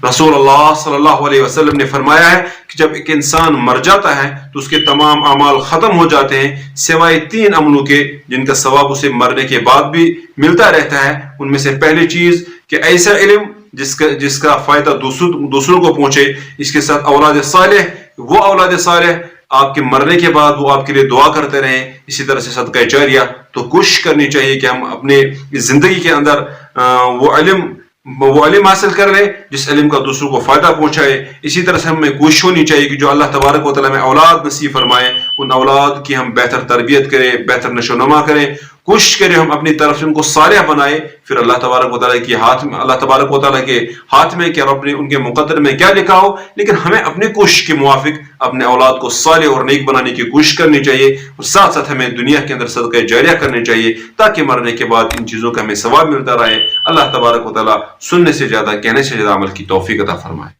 رسول اللہ صلی اللہ علیہ وسلم نے فرمایا ہے کہ جب ایک انسان مر جاتا ہے تو اس کے تمام اعمال ختم ہو جاتے ہیں سوائے 3 عملوں کے جن کا ثواب اسے مرنے کے بعد بھی ملتا رہتا ہے۔ ان میں سے پہلی چیز کہ ایسا علم جس کا فائدہ دوسروں کو پہنچے، اس کے ساتھ اولاد صالح، وہ اولاد صالح آپ کے مرنے کے بعد وہ آپ کے لیے دعا کرتے رہیں۔ اسی طرح سے صدقہ جاریہ، تو کوشش کرنی چاہیے کہ ہم اپنے زندگی کے اندر وہ علم حاصل کر لیں جس علم کا دوسروں کو فائدہ پہنچائے۔ اسی طرح سے ہمیں کوشش ہونی چاہیے کہ جو اللہ تبارک و تعالیٰ میں اولاد نصیب فرمائے ان اولاد کی ہم بہتر تربیت کریں، بہتر نشو و نما کریں، کوشش کریں ہم اپنی طرف سے ان کو صالح بنائیں۔ پھر اللہ تبارک و تعالیٰ کے ہاتھ میں کہ رب نے ان کے مقدر میں کیا لکھا ہو، لیکن ہمیں اپنی کوشش کے موافق اپنے اولاد کو صالح اور نیک بنانے کی کوشش کرنی چاہیے، اور ساتھ ساتھ ہمیں دنیا کے اندر صدقہ جاریہ کرنے چاہیے تاکہ مرنے کے بعد ان چیزوں کا ہمیں ثواب ملتا رہے۔ اللہ تبارک و تعالیٰ سننے سے زیادہ، کہنے سے زیادہ عمل کی توفیق عطا فرمائے۔